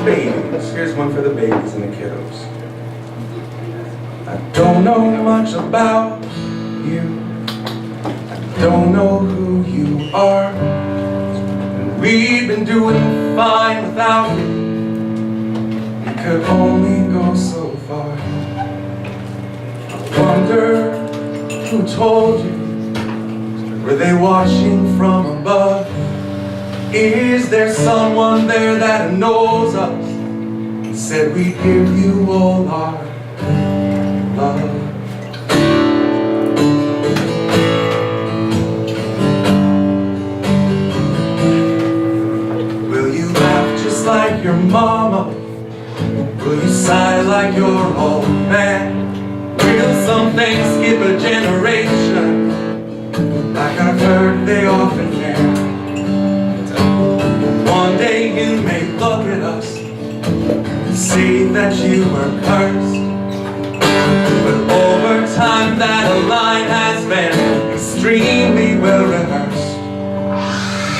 babies. Here's one for the babies and the kiddos. I don't know much about you. I don't know who you are. And we've been doing fine without you. We could only go so far. I wonder who told you. Were they watching from above? Is there someone there that knows us and said we'd give you all our love? Will you laugh just like your mama? Will you sigh like your old man? Will some things skip a generation, like I've heard they often can? One day you may look at us and say that you were cursed, but over time that line has been extremely well rehearsed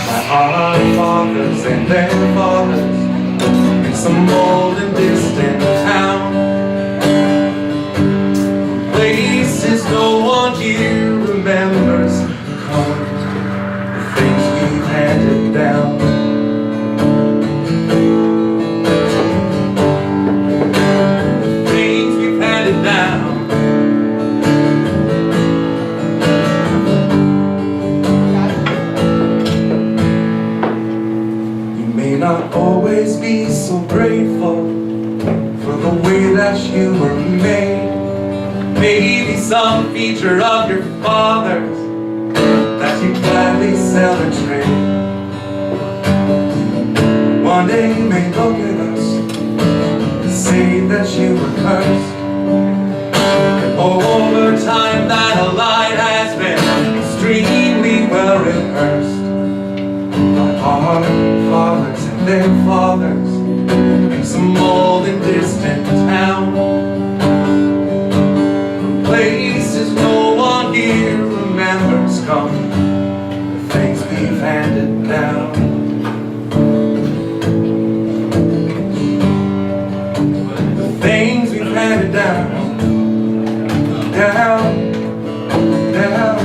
by our fathers and their fathers in some old and distant town, places no one here remembers, come the things we've handed down. Not always be so grateful for the way that you were made. Maybe some feature of your father's that you gladly sell or trade. One day you may look at us and say that you were cursed, and over time that a line has been extremely well rehearsed by our fathers and their fathers in some old and distant town, from places no one here remembers, come the things we've handed down. The things we've handed down, down, down.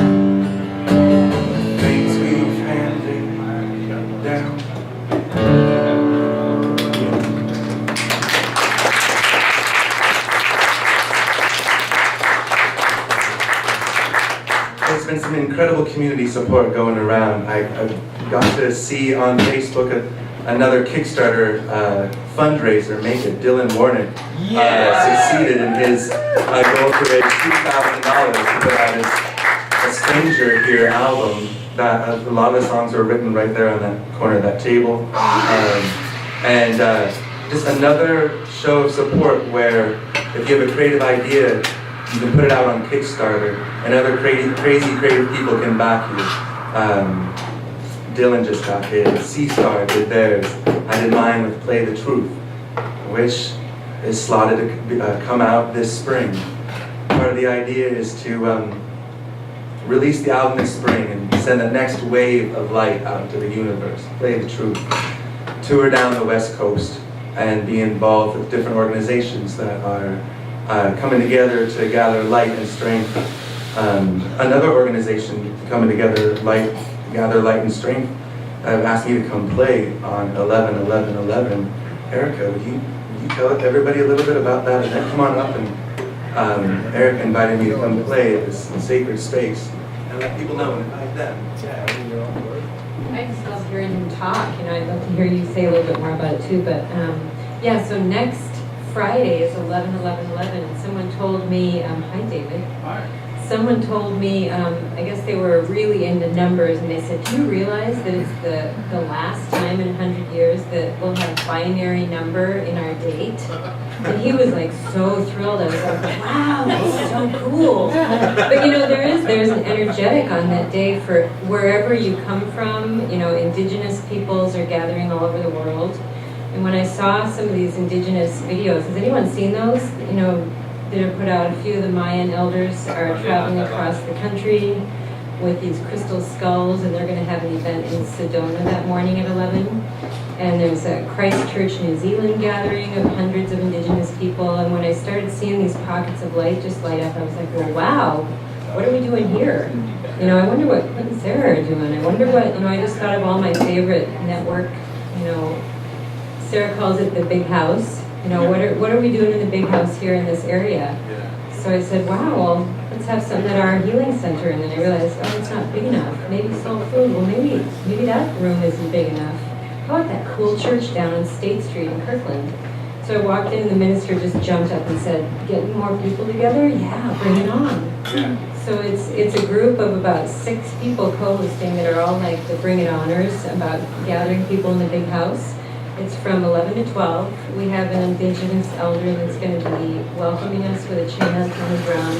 There's been some incredible community support going around. I got to see on Facebook another Kickstarter fundraiser make it. Dylan Warnick succeeded in his goal to raise $2,000 to put out his A Stranger Here album. That a lot of the songs were written right there on that corner of that table. Just another show of support where if you have a creative idea, you can put it out on Kickstarter, and other crazy creative people can back you. Dylan just got his, C-Star did theirs, I did mine with Play the Truth, which is slotted to come out this spring. Part of the idea is to release the album this spring and send the next wave of light out into the universe. Play the Truth. Tour down the West Coast and be involved with different organizations that are coming together to gather light and strength. Another organization coming together, gather light and strength, asked me to come play on 11/11/11. Erica, would you tell everybody a little bit about that event? Come on up, and Erica invited me to come play at this sacred space and let people know and invite them. I just love hearing him talk. I'd love to hear you say a little bit more about it too. But so next Friday is 11/11/11, and someone told me, hi David. Hi. Someone told me, I guess they were really into numbers, and they said, do you realize that it's the last time in 100 years that we'll have a binary number in our date? And he was like so thrilled. I was like, wow, that's so cool. But there's an energetic on that day for wherever you come from. Indigenous peoples are gathering all over the world. And when I saw some of these indigenous videos, has anyone seen those? That are put out. A few of the Mayan elders are traveling across the country with these crystal skulls, and they're going to have an event in Sedona that morning at 11. And there's a Christchurch, New Zealand gathering of hundreds of Indigenous people. And when I started seeing these pockets of light just light up, I was like, well, wow, what are we doing here? You know, I wonder what Clint and Sarah are doing. I wonder what, you know, I just thought of all my favorite network, you know, Sarah calls it the big house. You know, what are we doing in the big house here in this area? So I said, wow, well, let's have something at our healing center. And then I realized, oh, it's not big enough. Maybe soul food. Well, maybe that room isn't big enough. How about that cool church down on State Street in Kirkland? So I walked in and the minister just jumped up and said, getting more people together? Yeah, bring it on. Yeah. So it's a group of about 6 people co-hosting that are all like the Bring It Honors about gathering people in the big house. It's from 11 to 12. We have an Indigenous elder that's going to be welcoming us with a chant and a drum.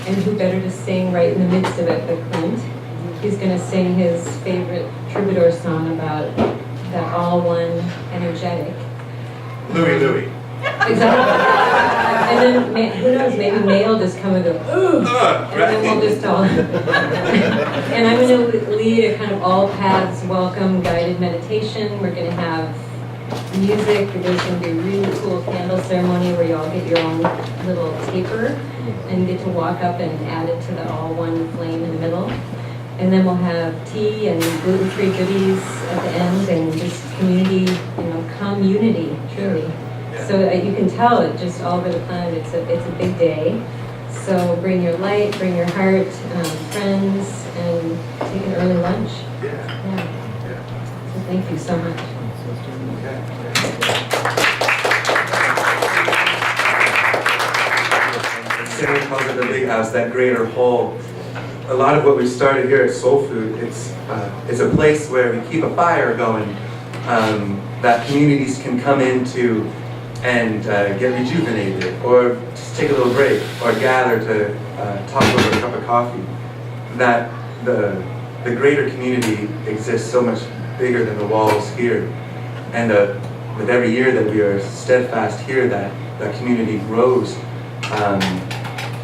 And who better to sing right in the midst of it but Clint. He's going to sing his favorite troubadour song about that all one energetic. Louie. Exactly. And then, who knows, maybe May will just come and go, ooh, and then we'll just all. And I'm going to lead a kind of all paths welcome guided meditation. We're going to have music. There's going to be a really cool candle ceremony where you all get your own little taper and get to walk up and add it to the all one flame in the middle. And then we'll have tea and gluten-free goodies at the end and just community, you know, community, truly. Yeah. So you can tell it just all over the planet, it's a big day. So bring your light, bring your heart, friends, and take an early lunch. Yeah. So thank you so much. Sarah calls it the big house, that greater whole. A lot of what we started here at Soul Food, it's a place where we keep a fire going that communities can come into and get rejuvenated, or just take a little break, or gather to talk over a cup of coffee. That the greater community exists so much bigger than the walls here, and with every year that we are steadfast here, that community grows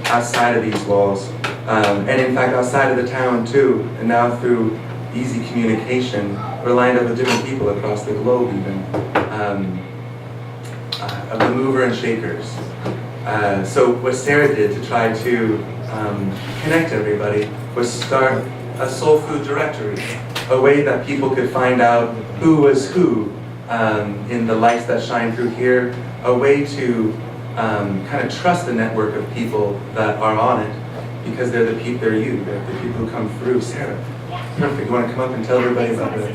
outside of these walls. And in fact, outside of the town too, and now through easy communication, we're lined up with different people across the globe even, of the mover and shakers. So what Sarah did to try to connect everybody was start a soul food directory, a way that people could find out who was who in the lights that shine through here, a way to kind of trust the network of people that are on it, because they're the people, they're the people who come through. Sarah, perfect. You want to come up and tell everybody about the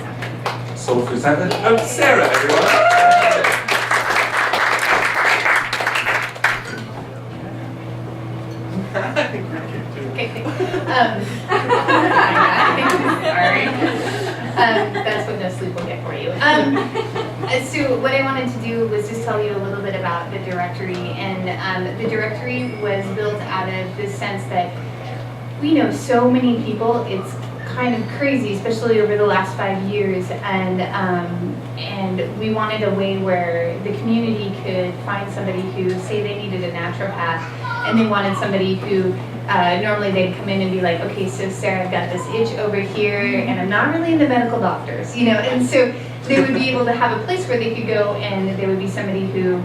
soul food sandwich? Oh, Sarah, everyone. Okay. Sorry. That's what no sleep will get for you. So what I wanted to do was just tell you a little bit about the directory, and the directory was built out of this sense that we know so many people. It's kind of crazy, especially over the last 5 years, and we wanted a way where the community could find somebody who, say they needed a naturopath, and they wanted somebody who normally they'd come in and be like, okay, so Sarah, I've got this itch over here, and I'm not really into medical doctors, you know, and so they would be able to have a place where they could go, and there would be somebody who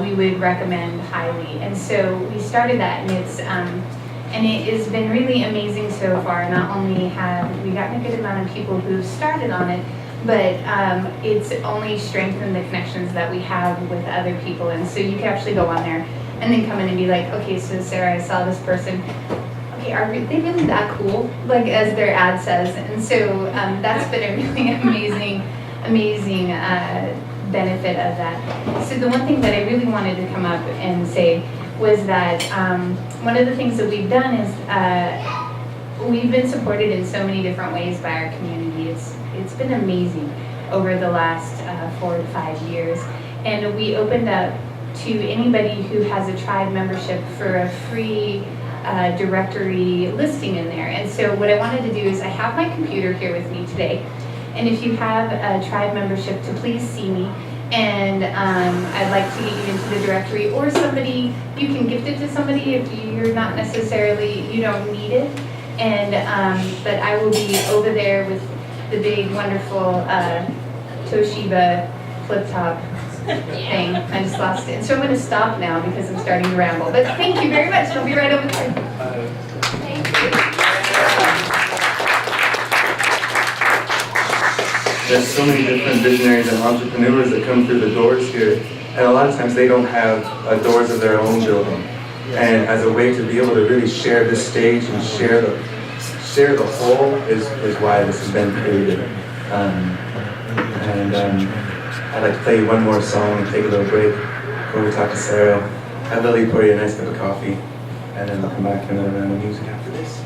we would recommend highly. And so we started that, and it has been really amazing so far. Not only have we gotten a good amount of people who've started on it, but it's only strengthened the connections that we have with other people. And so you can actually go on there and then come in and be like, okay, so Sarah, I saw this person. Okay, are they really that cool? Like, as their ad says. And so that's been a really amazing benefit of that. So the one thing that I really wanted to come up and say was that one of the things that we've done is we've been supported in so many different ways by our community. It's been amazing over the last 4 to 5 years. And we opened up to anybody who has a tribe membership for a free directory listing in there. And so what I wanted to do is I have my computer here with me today. And if you have a tribe membership, to please see me. And I'd like to get you into the directory, or somebody, you can gift it to somebody if you're not necessarily, you don't need it. And, but I will be over there with the big, wonderful Toshiba flip-top thing. I just lost it. And so I'm going to stop now because I'm starting to ramble. But thank you very much. I'll be right over there. Thank you. There's so many different visionaries and entrepreneurs that come through the doors here, and a lot of times they don't have doors of their own building. And as a way to be able to really share this stage and share the whole is why this has been created. I'd like to play you one more song, take a little break, go over talk to Sarah, have Lily pour you a nice cup of coffee, and then we'll come back to another round of music after this.